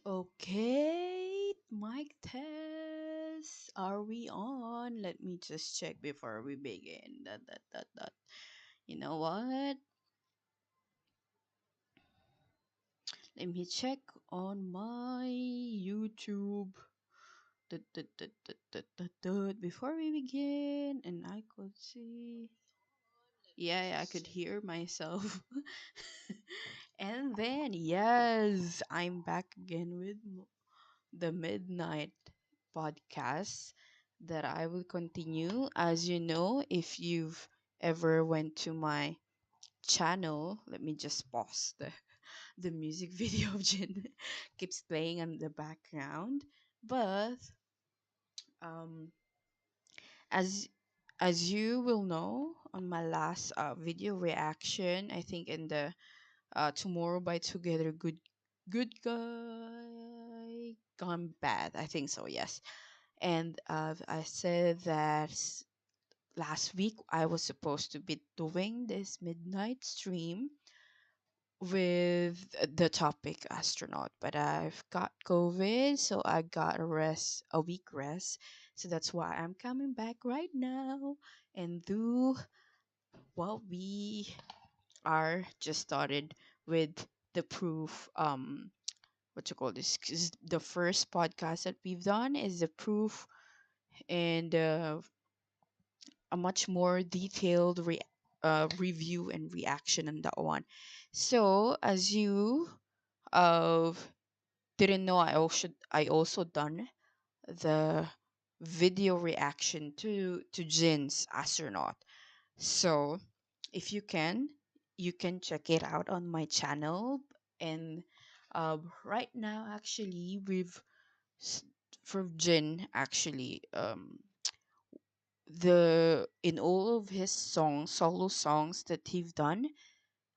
Okay, mic test. Are we on? Let me just check before we begin. That. You know what? Let me check on my YouTube. Before we begin, and I could see. Yeah, I could hear myself. And then, yes, I'm back again with the midnight podcast that I will continue. As you know, if you've ever went to my channel, let me just pause the music video of Jin keeps playing in the background. But um as as you will know on my last video reaction, I think in the Tomorrow by Together Good Guy Gone Bad, I think so, yes. And I said that last week I was supposed to be doing this midnight stream with the topic astronaut, but I've got COVID, so I got a week rest. So that's why I'm coming back right now and do what we are just started with the proof. What you call this? 'Cause the first podcast that we've done is the proof and a much more detailed review and reaction on that one. So as you uh, didn't know, I also done the video reaction to Jin's Astronaut. So if you can check it out on my channel. And right now, actually, s- for Jin, actually, the in all of his solo songs that he's done,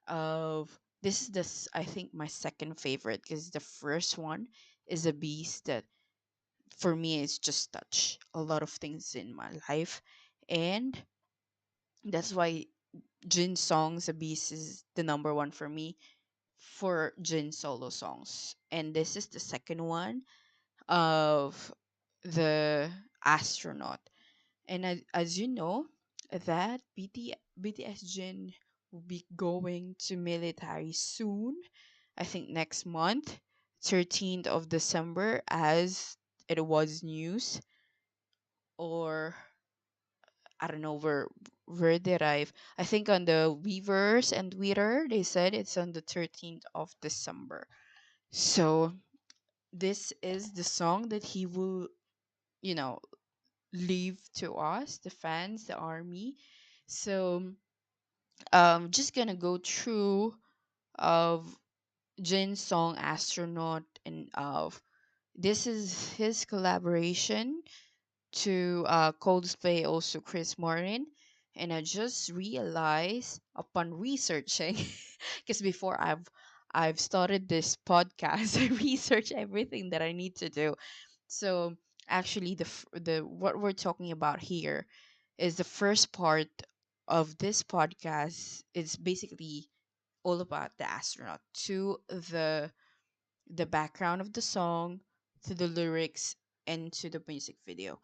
of this is I think my second favorite, because the first one is a beast that for me is just touch a lot of things in my life. And that's why Jin songs a beast is the number one for me for Jin solo songs. And this is the second one of the Astronaut. And as you know, that BTS Jin will be going to military soon. I think next month, 13th of December, as it was news. Or I don't know where did I think on the Weavers and Twitter they said it's on the 13th of December. So this is the song that he will, you know, leave to us, the fans, the army. So just gonna go through of Jin's song Astronaut, and of this is his collaboration to Coldplay, also Chris Martin. And I just realized upon researching, because before I've started this podcast, I research everything that I need to do. So actually, the what we're talking about here is the first part of this podcast. Is basically all about the astronaut, to the background of the song, to the lyrics, and to the music video,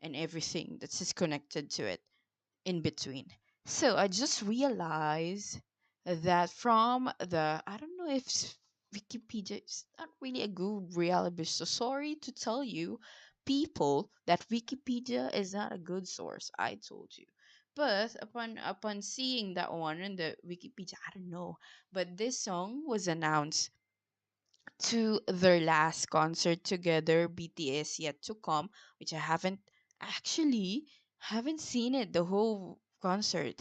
and everything that's just connected to it in between. So I just realized that from the, I don't know if Wikipedia is not really a good reality, so sorry to tell you people that Wikipedia is not a good source. I told you. But upon seeing that one in the Wikipedia, I don't know. But this song was announced to their last concert together, BTS Yet to Come, which I haven't seen it the whole concert,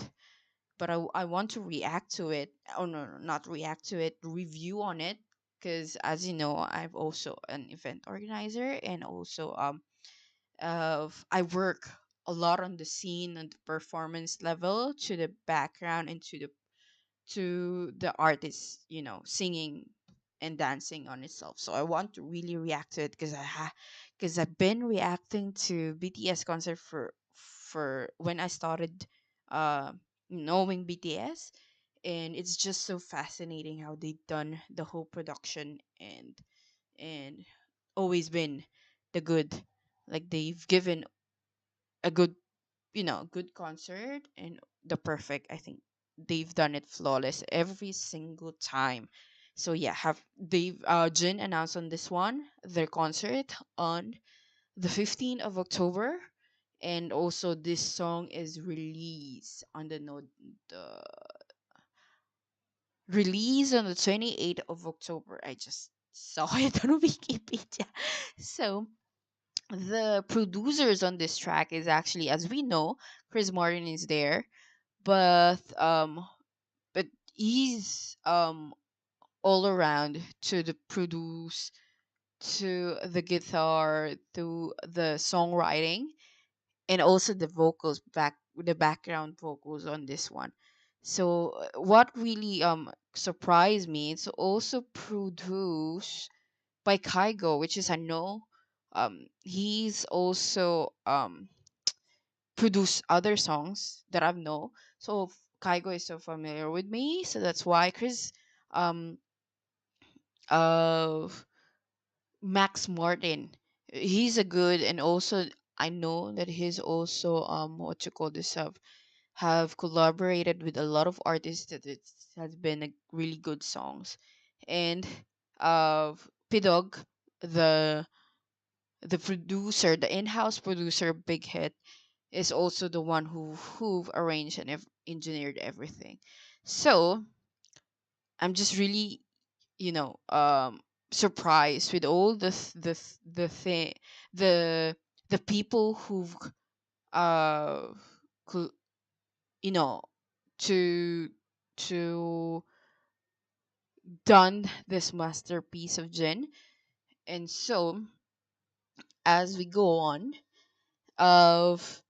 but I want to react to it. Oh no, not react to it, review on it, because as you know, I'm also an event organizer, and also I work a lot on the scene and the performance level, to the background, and to the artist, singing and dancing on itself. So I want to really react to it, because I've been reacting to BTS concert for when I started uh knowing BTS, and it's just so fascinating how they've done the whole production. And and always been the good. Like they've given a good, good concert and the perfect. I think they've done it flawless every single time. So yeah, have they've Jin announced on this one their concert on the 15th of October, and also this song is released on the release on the 28th of October. I just saw it on Wikipedia. So the producers on this track is actually, as we know, Chris Martin is there, but but he's all around to the produce, to the guitar, to the songwriting, and also the vocals, the background vocals on this one. So what really surprised me, it's also produced by Kygo, which is, I know, he's also produced other songs that I know. So Kygo is so familiar with me, so that's why Chris um uh Max Martin, he's a good, and also I know that he's also what you call this, have collaborated with a lot of artists that it has been a really good songs. And uh Pidog, the the producer, the in-house producer, Big Hit, is also the one who arranged and engineered everything. So I'm just really, you know um surprised with all the thing, the the people who've uh col- you know to to done this masterpiece of Jin. And so as we go on, of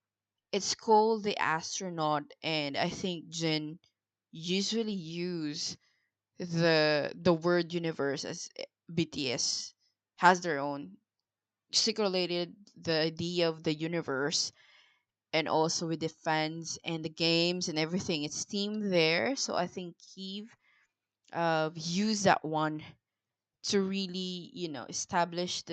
it's called the Astronaut, and I think Jin usually use the word universe, as BTS has their own circulated the idea of the universe, and also with the fans and the games and everything, it's themed there. So I think he used that one to really, establish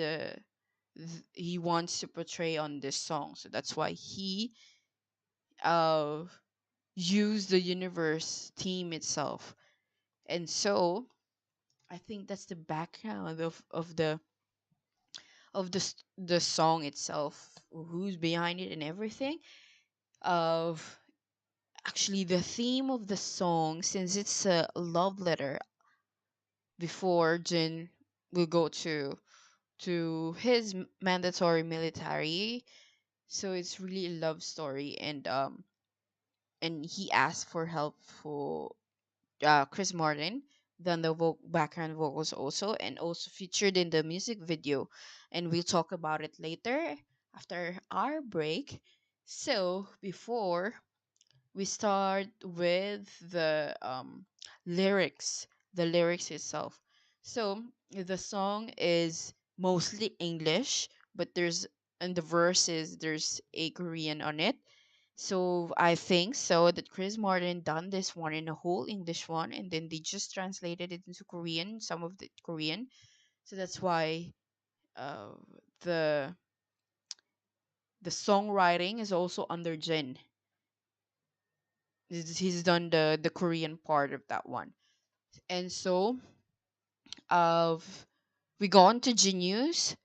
he wants to portray on this song. So that's why he uh used the universe theme itself. And so I think that's the background of the song itself, who's behind it and everything. Of Actually, the theme of the song, since it's a love letter, before Jin will go to his mandatory military, so it's really a love story. And he asked for help for Chris Martin, then the background vocals also, and also featured in the music video. And we'll talk about it later after our break. So before we start with lyrics, the lyrics itself. So the song is mostly English, but there's in the verses there's a Korean on it. So I think so that Chris Martin done this one in a whole English one, and then they just translated it into Korean, some of the Korean. So that's why uh, the the songwriting is also under Jin. He's done the Korean part of that one. And so of we go on to Genius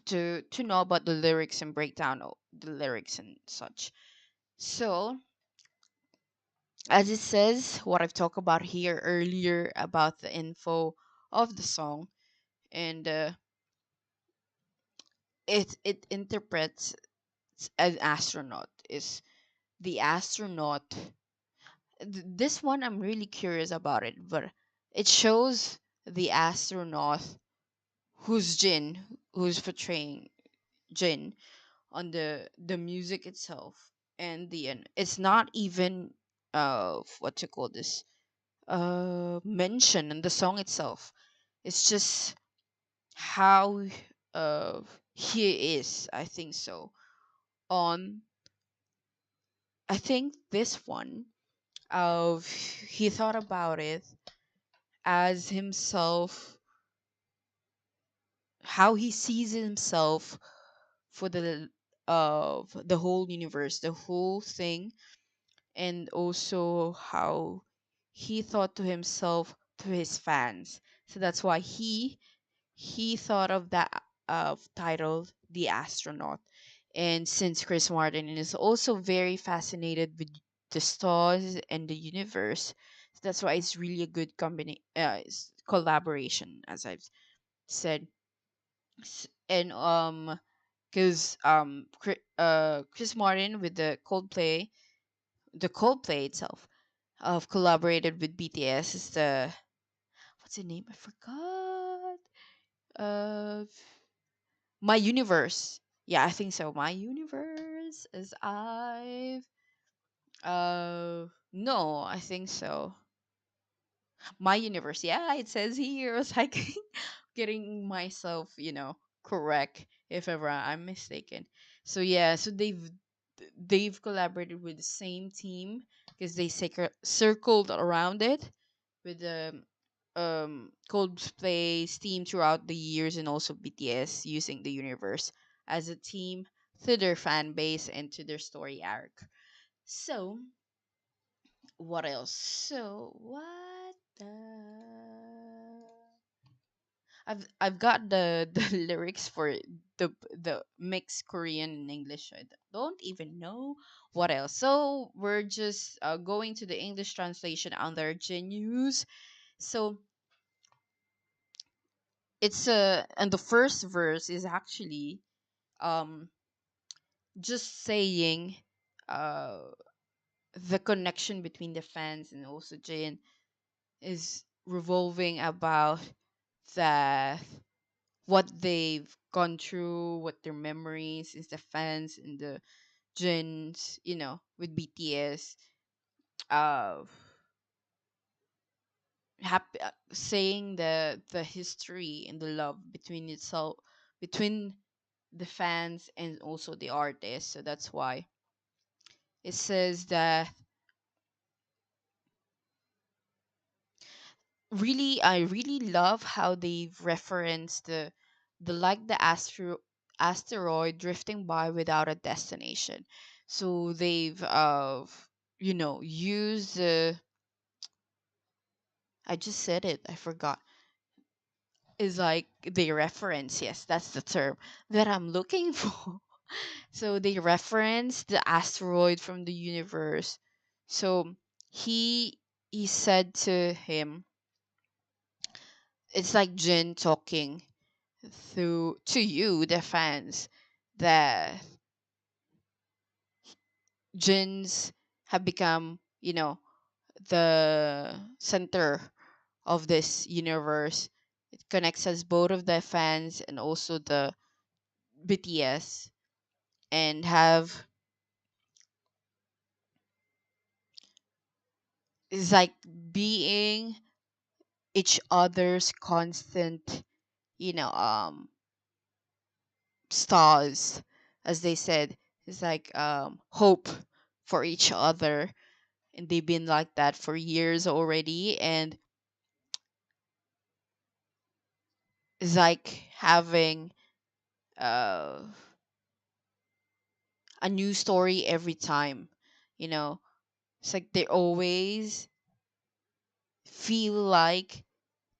to know about the lyrics and breakdown of the lyrics and such. So as it says, what I've talked about here earlier about the info of the song, and it interprets an astronaut, is the astronaut. This one I'm really curious about it, but it shows the astronaut who's Jin, who's portraying Jin on the music itself. And it's not even what you call this, mentioned in the song itself. It's just how uh he is, I think so, on I think this one of he thought about it as himself how he sees himself for the of the whole universe, the whole thing, and also how he thought to himself to his fans. So that's why he thought of that title, The Astronaut. And since Chris Martin is also very fascinated with the stars and the universe, so that's why it's really a good collaboration, as I've said. And because Chris Martin with the Coldplay itself, collaborated with BTS is the what's the name? I forgot. Uh, My Universe. Yeah, I think so. My Universe is I've no, I think so. My Universe. Yeah, it says here. I was like getting myself, correct if ever I'm mistaken. So yeah, so they've collaborated with the same team because they circled around it with the Coldplay's team throughout the years, and also BTS using the universe as a team to their fan base and to their story arc. So what else? So what I've got the lyrics for the mixed Korean and English. I don't even know what else. So we're just going to the English translation under JIN News. So it's and the first verse is actually um just saying uh the connection between the fans and also Jin is revolving about that what they've gone through, what their memories is the fans and the Jins, with BTS, uh happy, saying the history and the love between the fans and also the artists. So that's why it says that really I really love how they've referenced the like the asteroid drifting by without a destination. So they've used I just said it, I forgot. Is like they reference, yes, that's the term that I'm looking for. So they reference the asteroid from the universe. So he he said to him, it's like Jin talking through to you, the fans, that Jins have become, the center of this universe. It connects us both of the fans and also the BTS, and have is like being each other's constant, you know, stars, as they said. It's like hope for each other, and they've been like that for years already, and it's like having uh a new story every time, you know it's like they always feel like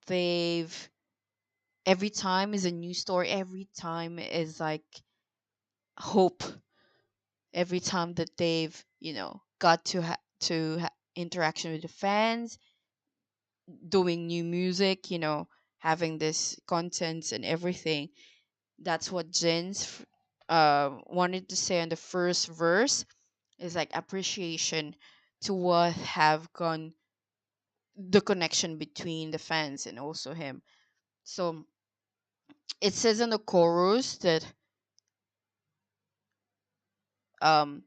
they've every time is a new story, every time is like hope, every time that they've got interaction with the fans, doing new music, having this contents and everything. That's what Jin's wanted to say in the first verse, is like appreciation to what have gone, the connection between the fans and also him. So it says in the chorus that um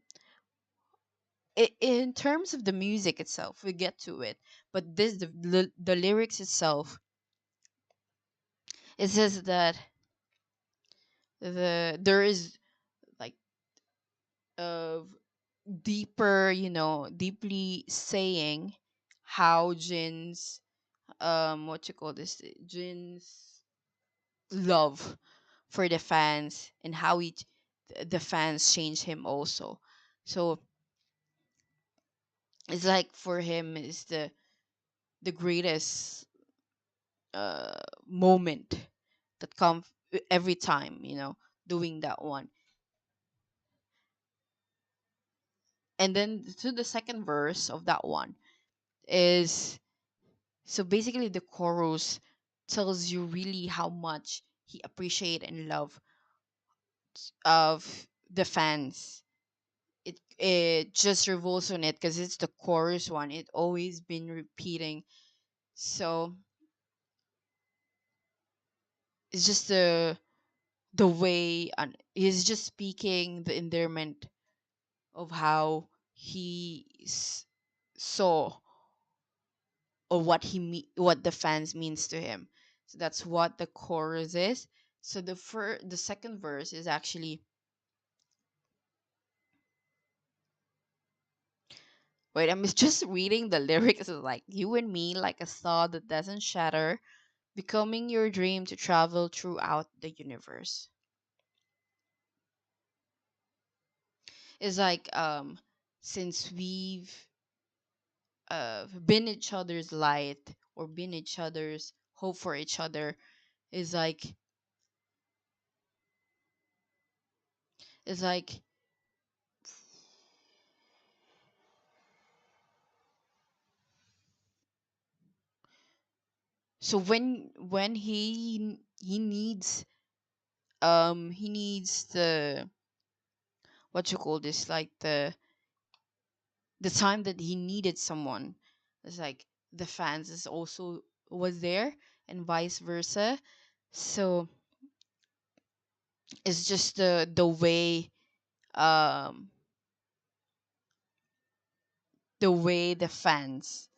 in terms of the music itself, we get to it, but the lyrics itself, it says that there is like of deeper, deeply saying how Jin's what you call this, Jin's love for the fans, and how the fans changed him also. So it's like for him is the greatest moment that come every time, doing that one. And then to the second verse of that one is, so basically the chorus tells you really how much he appreciate and love of the fans. It just revolves on it because it's the chorus one. It always been repeating. So it's just the way, and he's just speaking the endearment of how he saw, or what the fans means to him. So that's what the chorus is. So the second verse is actually, wait, I'm just reading the lyrics. It's like, you and me, like a star that doesn't shatter, becoming your dream to travel throughout the universe. It's like, since we've been each other's light, or been each other's hope for each other, is like, is like so when he needs the, what you call this, like the time that he needed someone, it's like the fans is also was there, and vice versa. So it's just um the way the fans,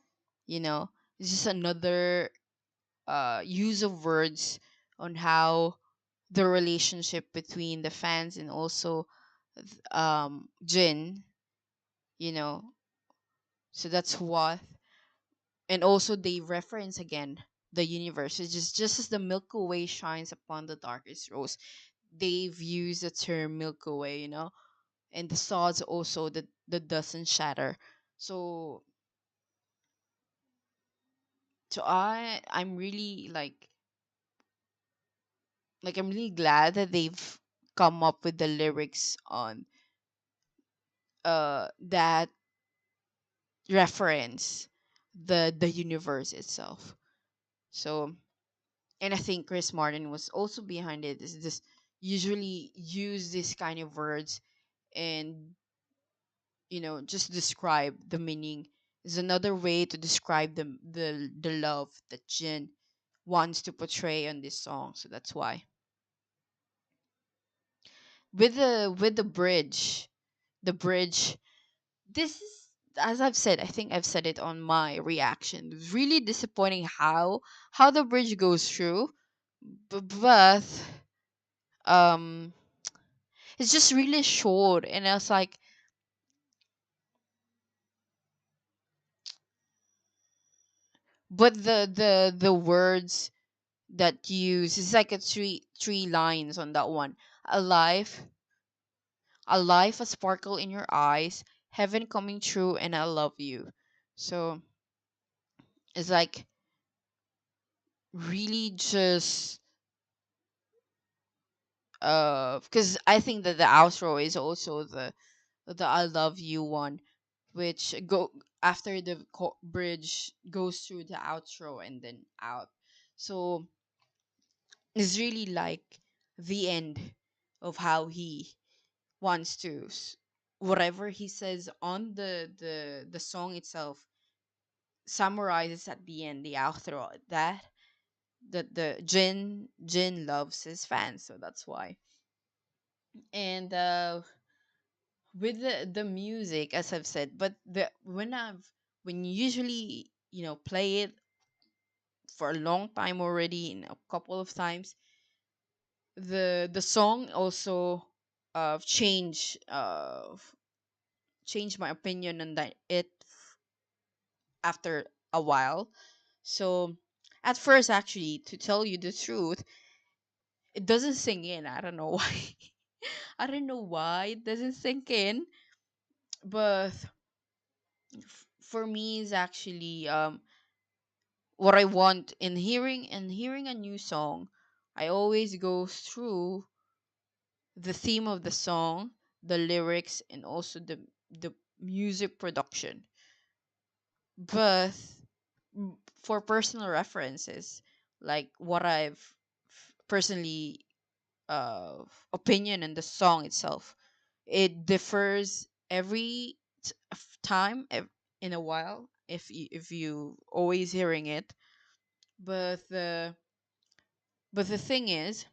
you know it's just another use of words on how the relationship between the fans and also Jin, you know so that's what. And also they reference again the universe. It's just as the Milky Way shines upon the darkest rose, they've used the term Milky Way, and the stars also that doesn't shatter. So I'm really I'm really glad that they've come up with the lyrics on that reference the universe itself. So, and I think Chris Martin was also behind it. Is this usually use this kind of words, and just describe the meaning, is another way to describe the love that Jin wants to portray on this song. So that's why, with the bridge, the bridge. This is, as I've said. I think I've said it on my reaction. It's really disappointing how the bridge goes through, but um, it's just really short, and I was like, but the words that use is like a three lines on that one. Alive, alive, a sparkle in your eyes, heaven coming true, and I love you. So it's like really just because I think that the outro is also the I love you one, which go after the bridge goes through the outro and then out. So it's really like the end of how he wants to whatever he says on the song itself summarizes at the end, the outro, that the Jin loves his fans. So that's why. And with the music, as I've said, but the when you usually play it for a long time already, in a couple of times, the song also changed my opinion on that it after a while. So at first, actually, to tell you the truth, it doesn't sink in. I don't know why. I don't know why it doesn't sink in, but for me is actually what I want in hearing a new song. I always go through the theme of the song, the lyrics, and also the music production. But for personal references, like what I've personally opinion in the song itself, it differs every time in a while if you always hearing it. But the thing is,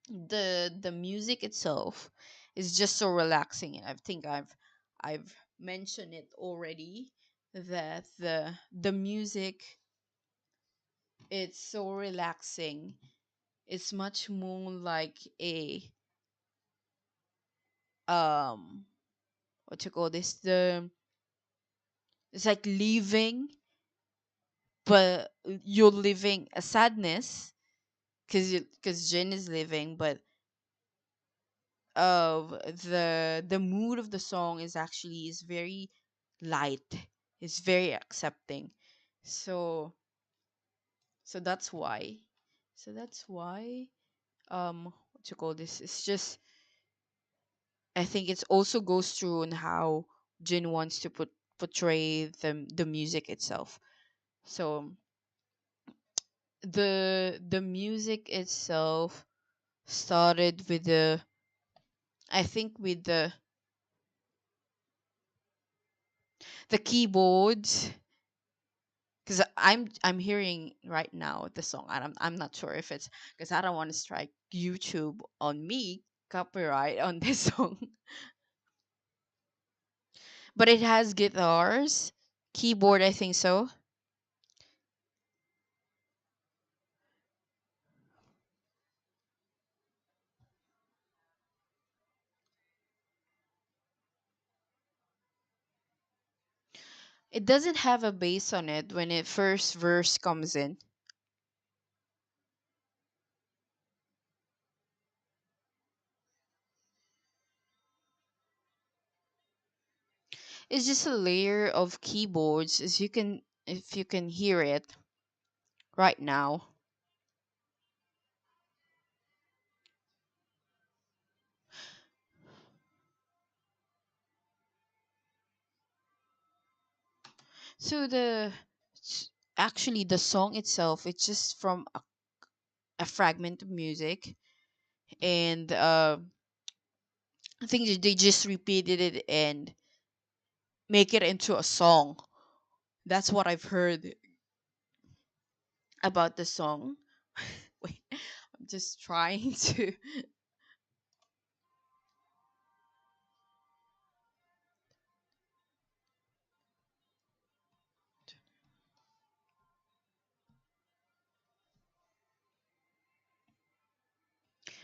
the music itself is just so relaxing, and I think I've mentioned it already, that the music, it's so relaxing. It's much more like a um what you call this, the it's like leaving, but you're living a sadness because Jin is living, but of the mood of the song is actually is very light. It's very accepting. So that's why. That's why what you call this? It's just, I think it's also goes through on how Jin wants to portray the music itself. So the music itself started with the, I think with the keyboards, because I'm hearing right now the song, and I'm not sure if it's because I don't want to strike YouTube on me copyright on this song. But it has guitars, keyboard, I think so. It doesn't have a bass on it when it first verse comes in. It's just a layer of keyboards, as you can, if you can hear it right now. So actually the song itself, it's just from a fragment of music, and I think they just repeated it and make it into a song. That's what I've heard about the song. Wait, I'm just trying to.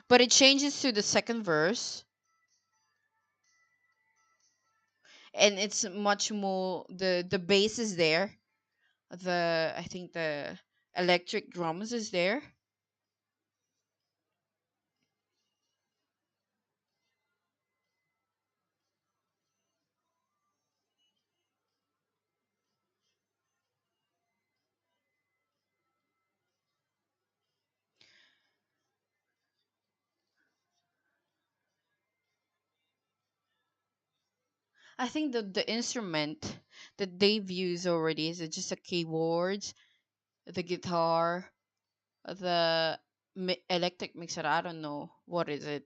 But it changes to the second verse, and it's much more, the bass is there. I think the electric drums is there. I think the instrument that they've used already is just a keyboard, the guitar, the electric mixer. I don't know what is it,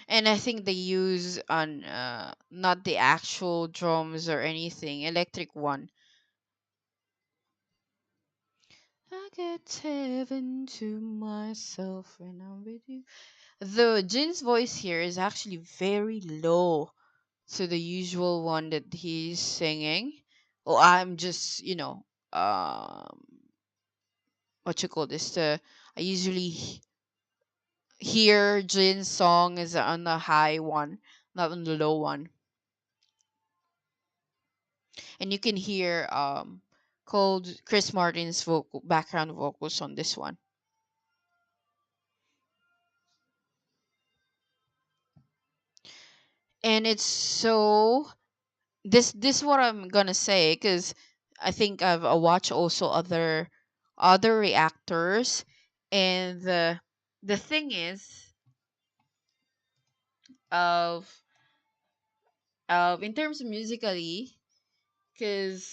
and I think they use on not the actual drums or anything, electric one. I get heaven to myself when I'm with you. The Jin's voice here is actually very low to the usual one that he's singing. Oh, I'm just, what you call this? I usually hear Jin's song is on the high one, not on the low one, and you can hear called Chris Martin's vocal background vocals on this one. And it's so this is what I'm gonna say, because I think I've watched also other reactors, and the thing is of in terms of musically, because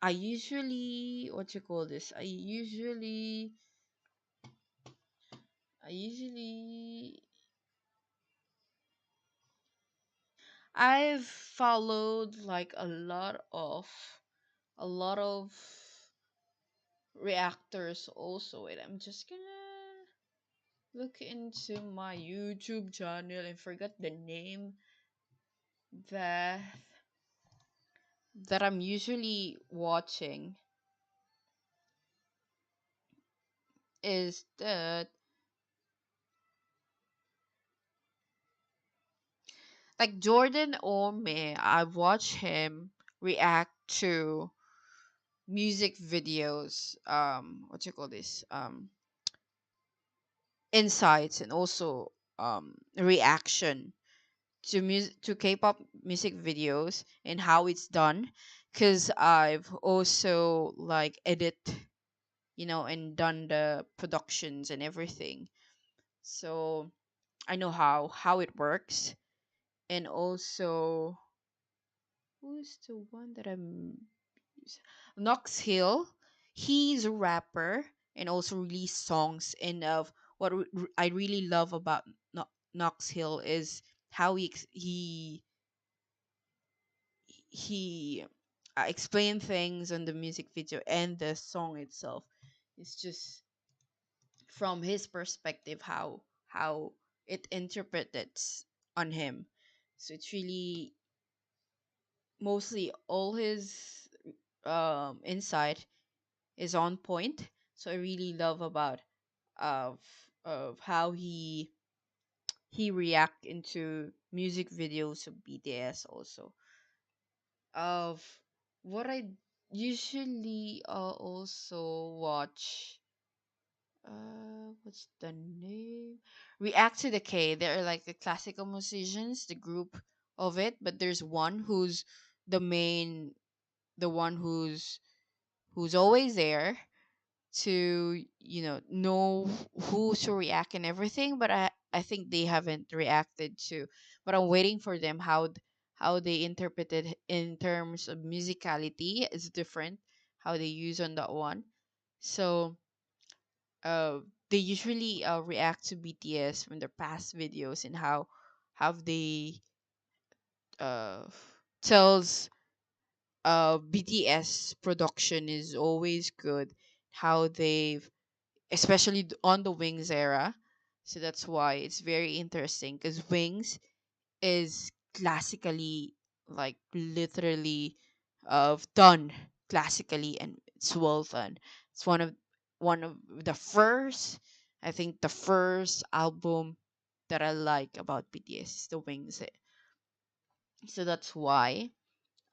I usually, what you call this, I usually I've followed like a lot of reactors also, and I'm just gonna look into my YouTube channel and forgot the name that that I'm usually watching. Is that like Jordan Ome? I watch him react to music videos, what you call this, insights, and also reaction to music, to K-pop music videos, and how it's done, because I've also like edit, and done the productions and everything, so I know how it works. And also, who's the one that I'm Knox Hill. He's a rapper and also released songs. And of what I really love about Knox Hill is how he explained things on the music video and the song itself. It's just from his perspective how it interpreted on him. So it's really mostly all his insight is on point. So I really love about of of how he react into music videos of BTS also. Of what I usually also watch, what's the name? React to the K. They're like the classical musicians, the group of it, but there's one who's the main, the one who's always there to know who to react and everything, but I think they haven't reacted to, but I'm waiting for them how they interpreted in terms of musicality is different, how they use on that one. So uh they usually react to BTS from their past videos, and how they uh tells BTS production is always good, how they've, especially on the Wings era. So that's why it's very interesting, because Wings is classically, like literally done classically, and it's well done. It's one of the first, I think the first album that I like about BTS is the Wings. So that's why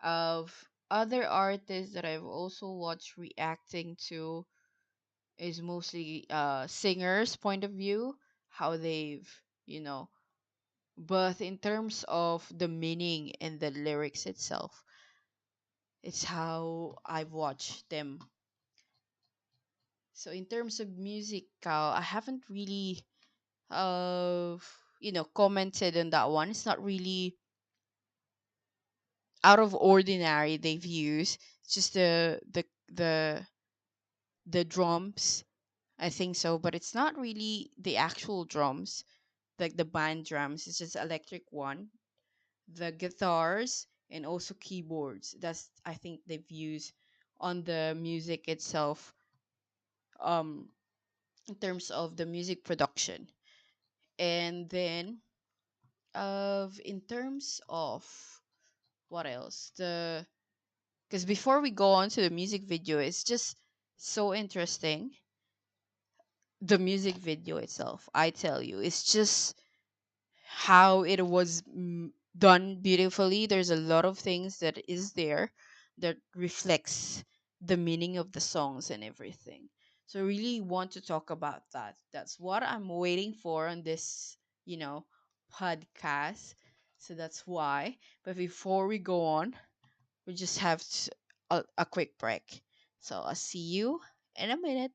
of other artists that I've also watched reacting to is mostly singers' point of view, how they've, you know, but in terms of the meaning and the lyrics itself, it's how I've watched them. So in terms of music, I haven't really commented on that one. It's not really out of ordinary they've used. It's just the drums, I think so, but it's not really the actual drums, like the band drums. It's just electric one, the guitars, and also keyboards. That's, I think, they've used on the music itself, um in terms of the music production. And then of in terms of what else, the because before we go on to the music video, it's just so interesting. The music video itself, I tell you, it's just how it was done beautifully. There's a lot of things that is there that reflects the meaning of the songs and everything. So I really want to talk about that. That's what I'm waiting for on this, you know, podcast. So that's why. But before we go on, we just have a quick break. So I'll see you in a minute.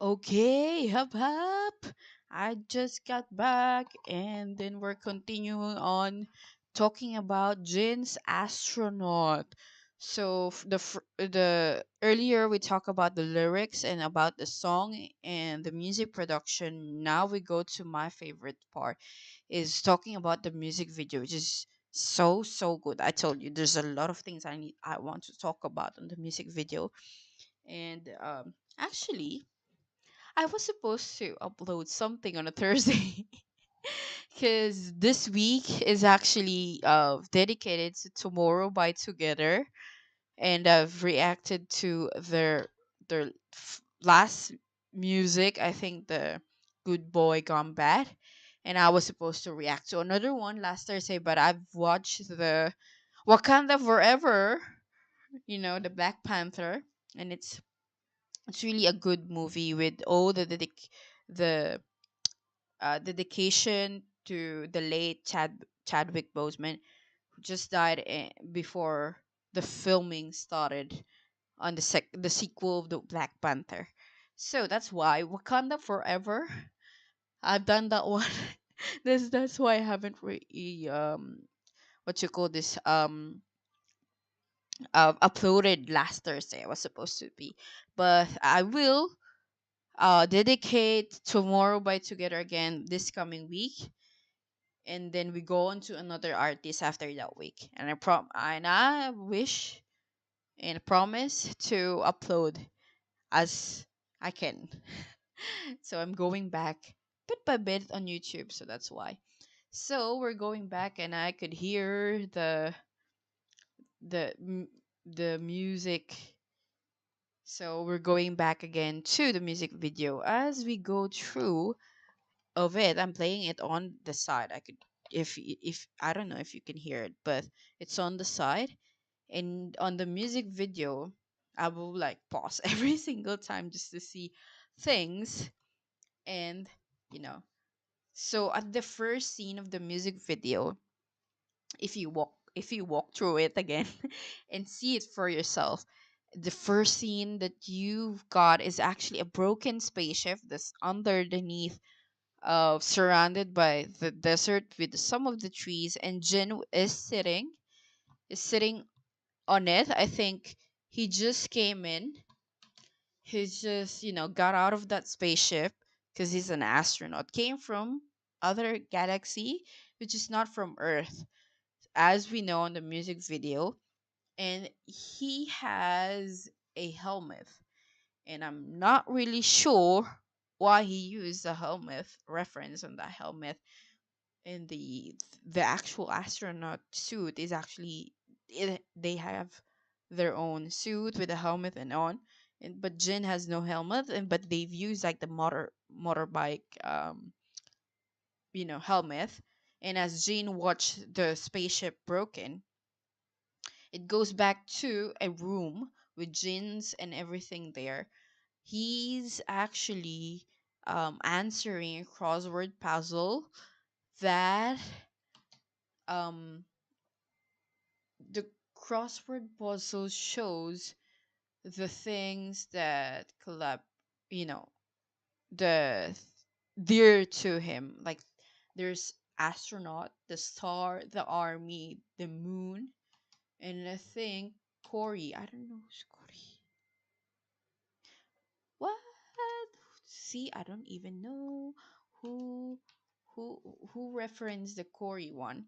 Okay, hop hop. I just got back, and then we're continuing on talking about Jin's Astronaut. So the earlier we talk about the lyrics and about the song and the music production. Now we go to my favorite part, is talking about the music video, which is so good. I told you there's a lot of things I want to talk about on the music video, and actually. I was supposed to upload something on a Thursday because this week is actually dedicated to Tomorrow by Together, and I've reacted to their last music. I think the Good Boy Gone Bad, and I was supposed to react to another one last Thursday, but I've watched the Wakanda Forever. The Black Panther, and it's really a good movie with all the dedication to the late Chadwick Boseman, who just died before the filming started on the sequel of the Black Panther. So that's why Wakanda Forever. I've done that one. That's why I haven't really what you call this uploaded last Thursday. I was supposed to be, but I will dedicate Tomorrow by Together again this coming week, and then we go on to another artist after that week. And I wish and promise to upload as I can. So I'm going back bit by bit on YouTube, so that's why. So we're going back, and I could hear the m- the music. So we're going back again to the music video as we go through of it. I'm playing it on the side. I could, if I don't know if you can hear it, but it's on the side. And on the music video, I will like pause every single time just to see things. And you know, so at the first scene of the music video, if you walk through it again and see it for yourself, the first scene that you've got is actually a broken spaceship that's underneath, surrounded by the desert with some of the trees, and Jin is sitting on it. I think he just came in. He's just got out of that spaceship because he's an astronaut. Came from other galaxy, which is not from Earth, as we know in the music video, and he has a helmet, and I'm not really sure why he used the helmet reference on that helmet. And the actual astronaut suit is actually they have their own suit with a helmet and on, but Jin has no helmet, and but they've used like the motorbike helmet. And as Jin watched the spaceship broken, it goes back to a room with Jin's and everything there. He's actually answering a crossword puzzle that um the crossword puzzle shows the things that you know the dear to him, like there's astronaut, the star, the army, the moon, and I think Corey. I don't know who's Corey. What? See, I don't even know who who who referenced the Corey one.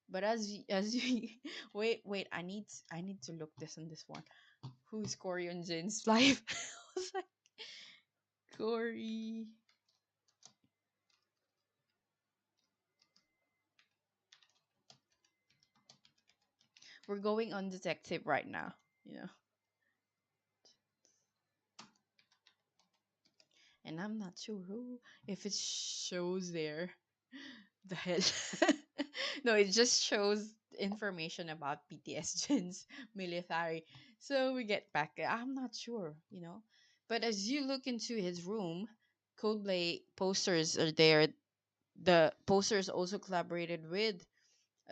But as you wait, I need to look this on this one. Who's Corey on Jin's life? I was like, Corey. We're going on detective right now, you know. And I'm not sure who, if it shows there. The hell. No, it just shows information about BTS Jin's military. So we get back. I'm not sure. But as you look into his room, Coldplay posters are there. The posters also collaborated with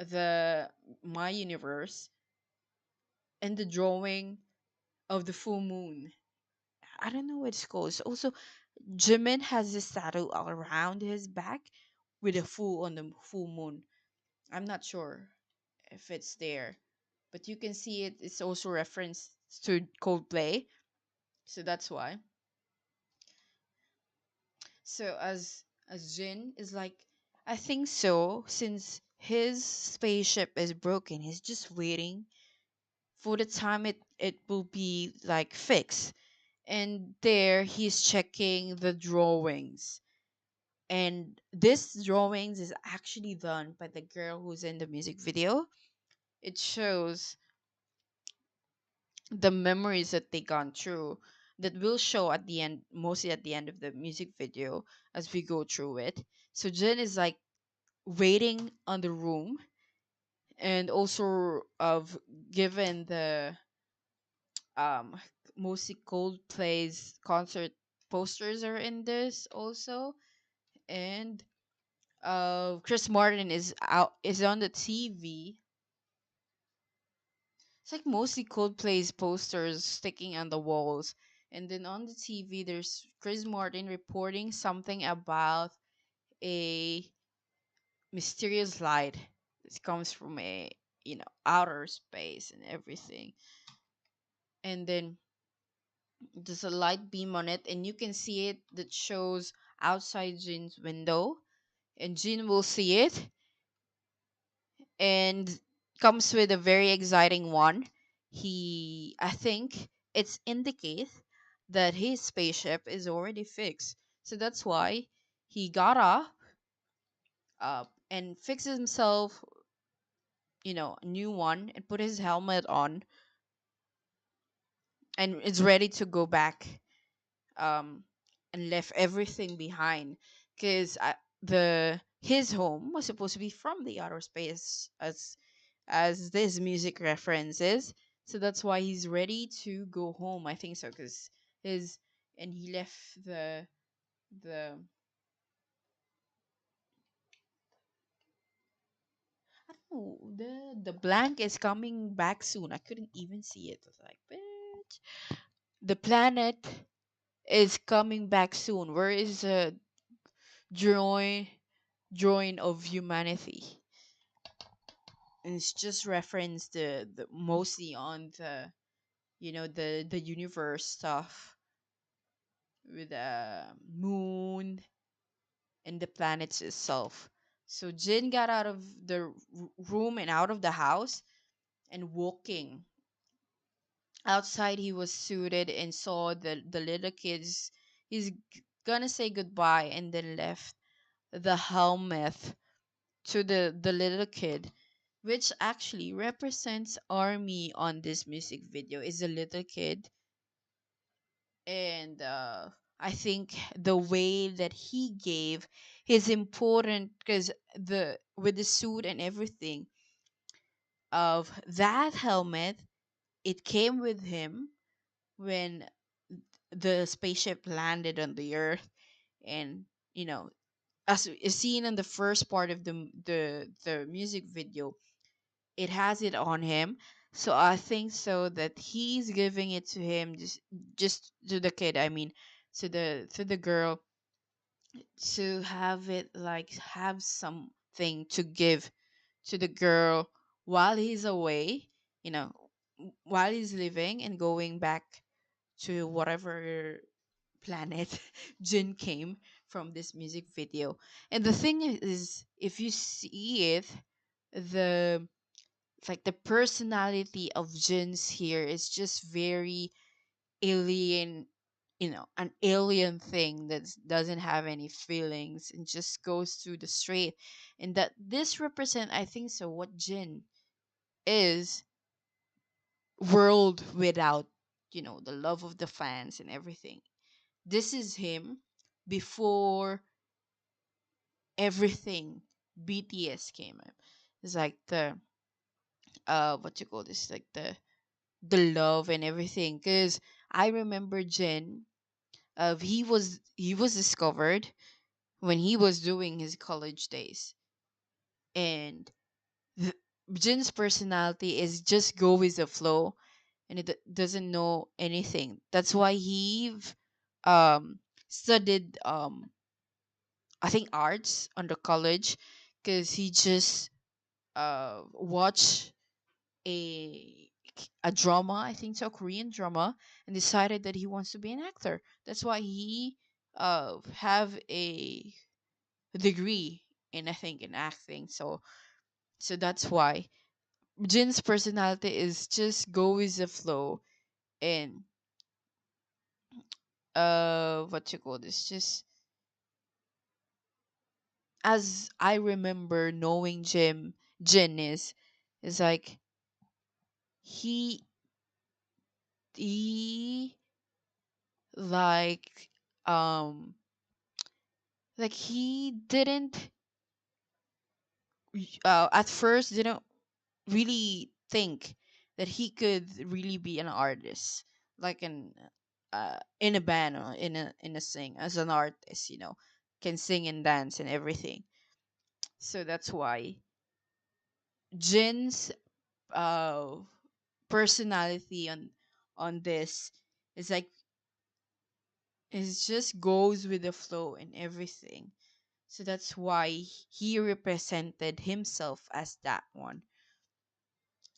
the My Universe, and the drawing of the full moon. I don't know what it's called. It's also Jimin has this tattoo around his back with a full on the full moon. I'm not sure if it's there, but you can see it. It's also referenced to Coldplay, so that's why. So as Jin is like, I think so, since his spaceship is broken, he's just waiting for the time it will be like fixed. And there he's checking the drawings. And this drawings is actually done by the girl who's in the music video. It shows the memories that they gone through, that will show at the end, mostly at the end of the music video as we go through it. So Jin is like waiting on the room, and also of given the um mostly Coldplay's concert posters are in this also. And Chris Martin is on the TV. It's like mostly Coldplay's posters sticking on the walls. And then on the TV, there's Chris Martin reporting something about a mysterious light. It comes from a, outer space and everything. And then there's a light beam on it, and you can see it that shows outside Jin's window. And Jin will see it, and comes with a very exciting one. I think it's indicate that his spaceship is already fixed. So that's why he got up and fixed himself, a new one, and put his helmet on, and is ready to go back, um and left everything behind, because the his home was supposed to be from the outer space, as this music references. So that's why he's ready to go home, I think so, because his and he left the I don't know, the blank is coming back soon. I couldn't even see it. I was like, bitch, the planet is coming back soon. Where is the drawing drawing of humanity? And it's just reference the mostly on the universe stuff, with the moon and the planets itself. So Jin got out of the room and out of the house, and walking outside, he was suited and saw the little kids. He's gonna say goodbye, and then left the helmet to the little kid, which actually represents army on this music video, is a little kid. And I think the way that he gave is important, because the with the suit and everything of that helmet, it came with him when the spaceship landed on the earth. And you know as is seen in the first part of the music video, it has it on him. So I think so that he's giving it to him, just to the kid, I mean, to the girl, to have it, like, have something to give to the girl while he's away, you know while he's living and going back to whatever planet Jin came from this music video. And the thing is, if you see it, the it's like the personality of Jin's here is just very alien, an alien thing that doesn't have any feelings and just goes through the straight. And that this represent, I think so, what Jin is, world without, the love of the fans and everything. This is him before everything BTS came up. It's like the what you call this, like the love and everything. Cause I remember Jin. He was discovered when he was doing his college days, and th- Jin's personality is just go with the flow, and it doesn't know anything. That's why he um studied I think arts under college, because he just watched a drama, I think so, Korean drama, and decided that he wants to be an actor. That's why he have a degree in, I think, in acting. So that's why Jin's personality is just go with the flow, and what you call this, just as I remember knowing Jin is like he he like um he didn't at first didn't really think that he could really be an artist, like in a band, or in a sing as an artist, can sing and dance and everything. So that's why Jin's uh personality on this is like, it just goes with the flow and everything. So that's why he represented himself as that one.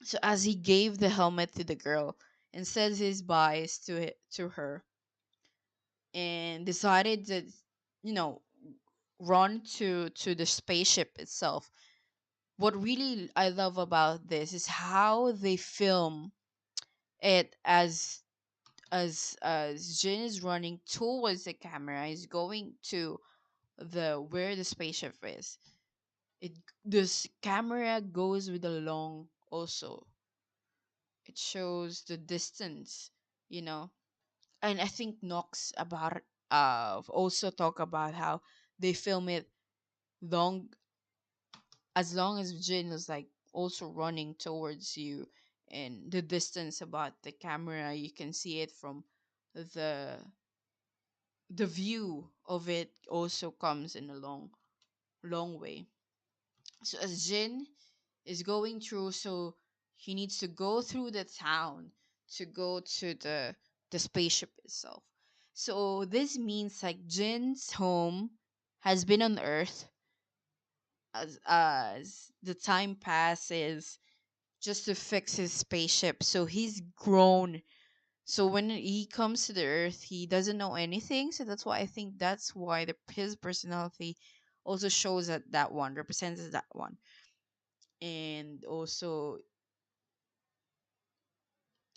So as he gave the helmet to the girl and says his byes to her, and decided to, you know, run to the spaceship itself. What really I love about this is how they film it, as Jin is running towards the camera, is going to the where the spaceship is. It This camera goes with the long also. It shows the distance, you know. And I think Nox about also talk about how they film it long, as long as Jin is like also running towards you, and the distance about the camera, you can see it from the the view of it also comes in a long way. So as Jin is going through, so he needs to go through the town to go to the spaceship itself. So this means like Jin's home has been on Earth, as the time passes, just to fix his spaceship. So he's grown. So when he comes to the Earth, he doesn't know anything. So that's why I think that's why his personality also shows that one represents that one. And also,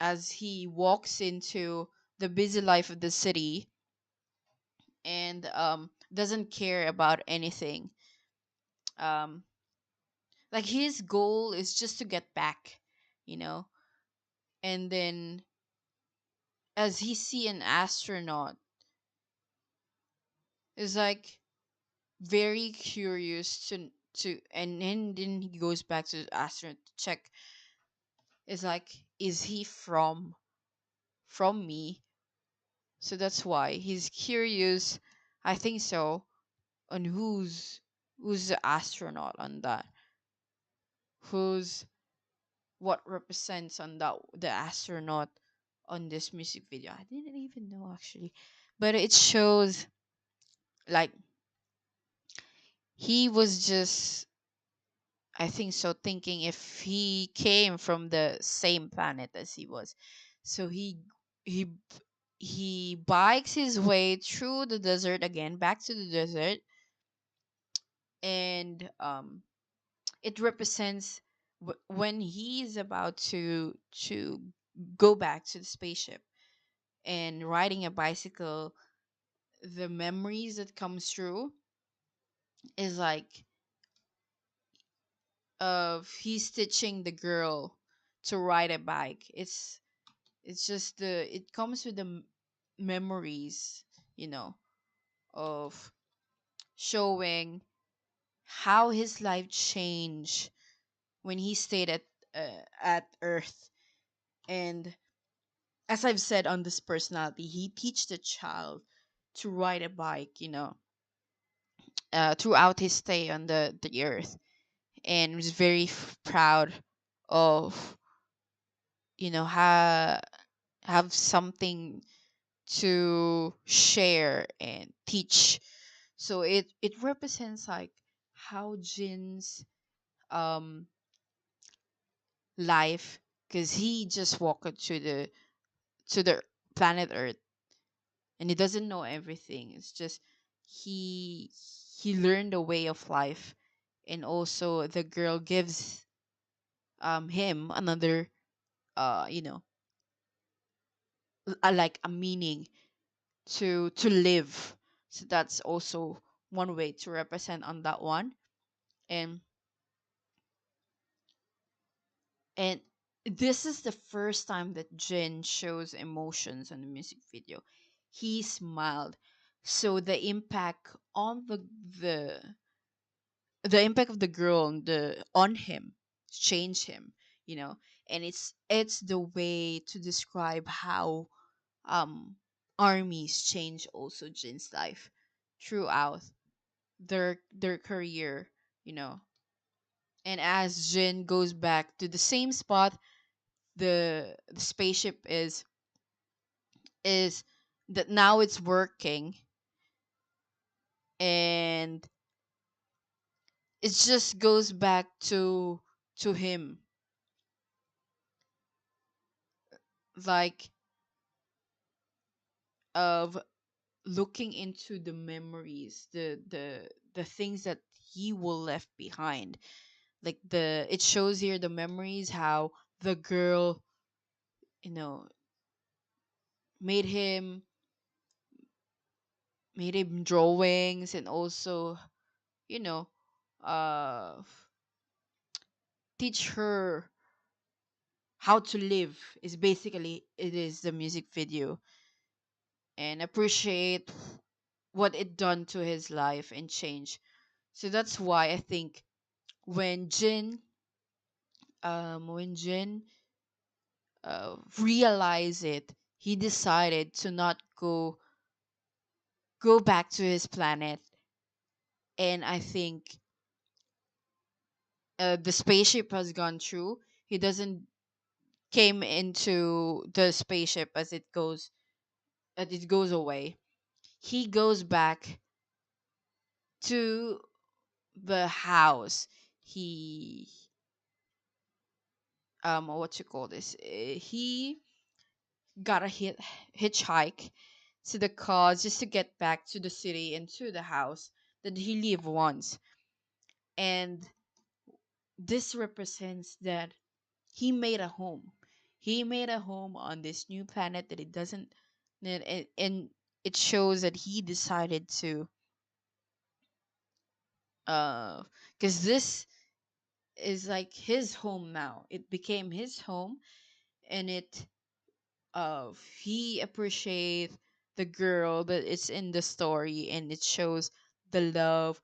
as he walks into the busy life of the city, and doesn't care about anything, um like his goal is just to get back, you know. And then as he see an astronaut, is like very curious and then he goes back to the astronaut to check, is like, is he from me? So that's why he's curious, I think so, on who's the astronaut on that, who's what represents on that the astronaut on this music video. I didn't even know actually, but it shows like he was just, I think so, thinking if he came from the same planet as he was. So he he bikes his way through the desert again, back to the desert, and it represents when he is about to go back to the spaceship and riding a bicycle. The memories that comes through is like of he's teaching the girl to ride a bike. It's just it comes with the memories, you know, of showing how his life changed when he stayed at Earth. And as I've said on this personality, he teach the child to ride a bike, throughout his stay on the Earth, and was very proud of, have something to share and teach. So it represents like how Jin's um life, because he just walked to the planet Earth, and he doesn't know everything. It's just he he learned a way of life, and also the girl gives him another you know like a meaning to live. So that's also one way to represent on that one. and and this is the first time that Jin shows emotions on the music video. He smiled, so the the impact of the girl on him changed him, you know. And it's the way to describe how um armies change also Jin's life throughout their career, you know. And as Jin goes back to the same spot, the spaceship is that now it's working, and it just goes back to him, like of looking into the memories, the things that he will left behind. Like the it shows here the memories, how the girl, you know, made him made him drawings, and also, you know, uh teach her how to live, is basically it is the music video, and appreciate what it done to his life and change. So that's why I think when Jin realized it, he decided to not go back to his planet. And I think the spaceship has gone through. He doesn't came into the spaceship as it goes away. He goes back to the house. He what you call this? He got a hitchhike to the cars just to get back to the city and to the house that he lived once. And this represents that he made a home. He made a home on this new planet that it doesn't, and it shows that he decided to, uh, because this is like his home now. It became his home, and it, he appreciate the girl that is in the story, and it shows the love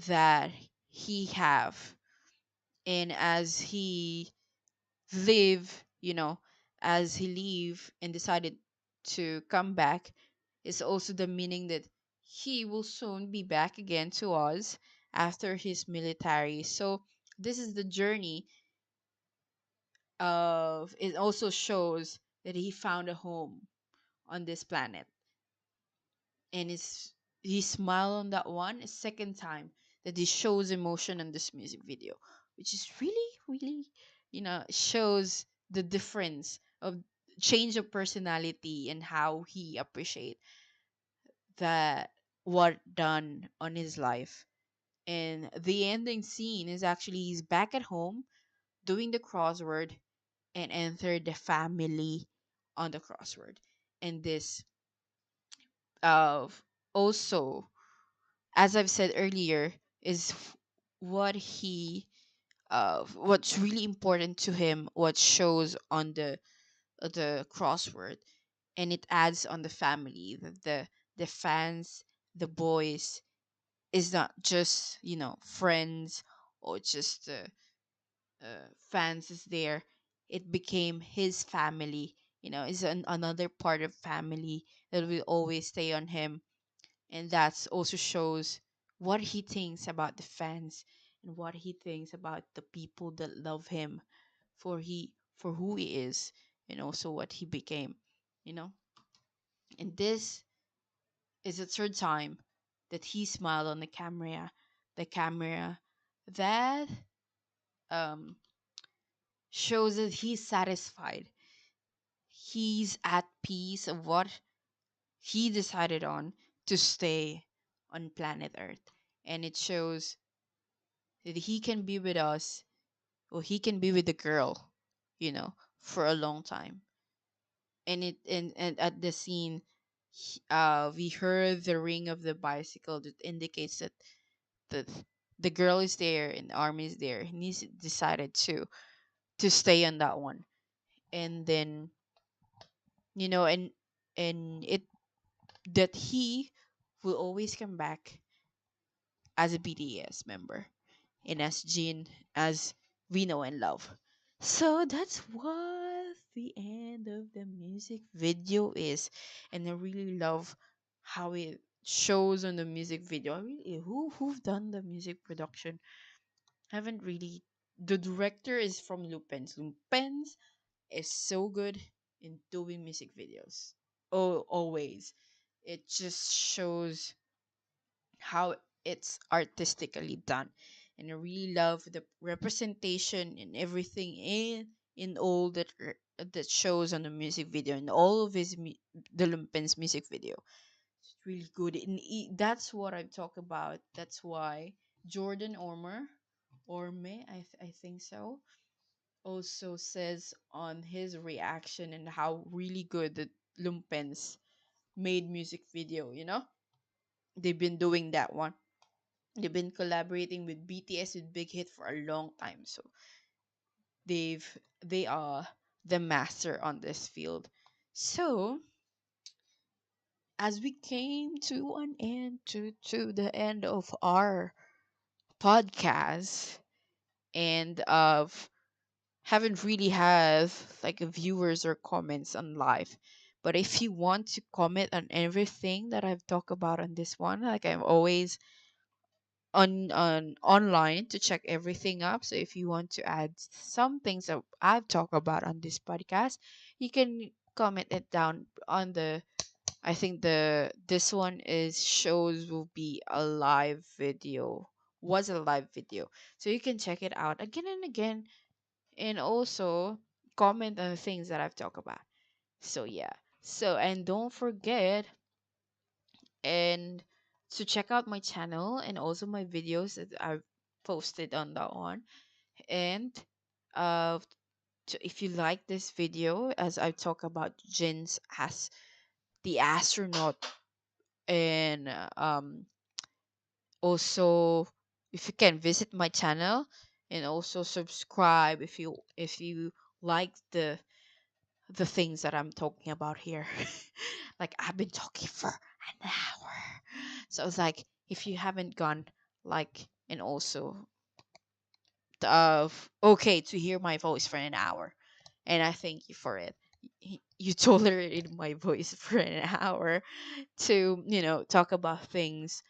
that he have. And as he live, you know, as he leave and decided to come back, is also the meaning that he will soon be back again to us after his military. So this is the journey of it. Also shows that he found a home on this planet, and he smiled on that one a second time that he shows emotion in this music video, which is really, you know, shows the difference of change of personality and how he appreciate that what done on his life. And the ending scene is actually he's back at home doing the crossword and entered the family on the crossword. And this uh also, as I've said earlier, is what he what's really important to him, what shows on the crossword. And it adds on the family, the fans, the boys is not just, you know, friends, or just fans is there. It became his family, you know, is another part of family that will always stay on him. And that's also shows what he thinks about the fans, and what he thinks about the people that love him for who he is, and also what he became, you know. And this is the third time that he smiled on the camera that um shows that he's satisfied. He's at peace of what he decided on to stay on planet Earth. And it shows that he can be with us, or he can be with the girl, for a long time. And at the scene, we heard the ring of the bicycle that indicates that the the girl is there and the army is there. He's decided to stay on that one. And then, you know and it that he will always come back as a BTS member, and as Jin, as we know and love. So that's what the end of the music video is. And I really love how it shows on the music video. I really, who've done the music production? Haven't really. The director is from Lupens. Lupens is so good in doing music videos. Oh, always. It just shows how it's artistically done. And I really love the representation and everything in all that shows on the music video, and all of the Lumpen's music video. It's really good, and that's what I talk about. That's why Jordan Orme, I think so, also says on his reaction and how really good the Lumpens made music video. They've been doing that one. They've been collaborating with BTS with Big Hit for a long time, so they are the master on this field. So as we came to an end to the end of our podcast, and of haven't really have like viewers or comments on live. But if you want to comment on everything that I've talked about on this one, like I'm always on online to check everything up. So if you want to add some things that I've talked about on this podcast, you can comment it down on the. I think this one is shows will be a live video. Was a live video, so you can check it out again and again, and also comment on the things that I've talked about. So yeah. So, and don't forget and to check out my channel and also my videos that I've posted on that one. And uh if you like this video, as I talk about Jin's as the astronaut, and also if you can visit my channel and also subscribe if you like the things that I'm talking about here. Like I've been talking for an hour. So it's like if you haven't gone like, and also okay to hear my voice for an hour. And I thank you for it. You tolerated my voice for an hour to, talk about things.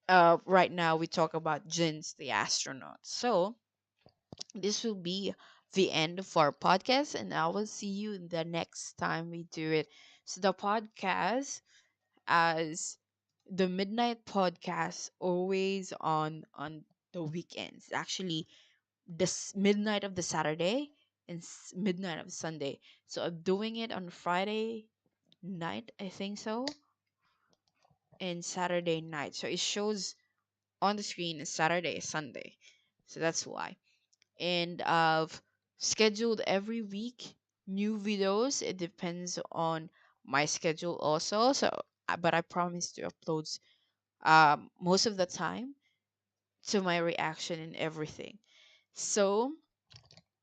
Right now we talk about Jin's the astronaut. So this will be the end of our podcast, and I will see you the next time we do it. So the podcast, as the midnight podcast, always on the weekends. Actually, this midnight of the Saturday and midnight of Sunday. So I'm doing it on Friday night, I think so, and Saturday night. So it shows on the screen is Saturday, Sunday. So that's why. And I've scheduled every week new videos. It depends on my schedule also. So, but I promise to upload most of the time to my reaction and everything. So,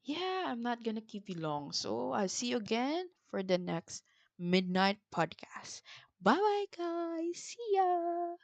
yeah, I'm not gonna keep you long. So I'll see you again for the next midnight podcast. Bye bye, guys. See ya.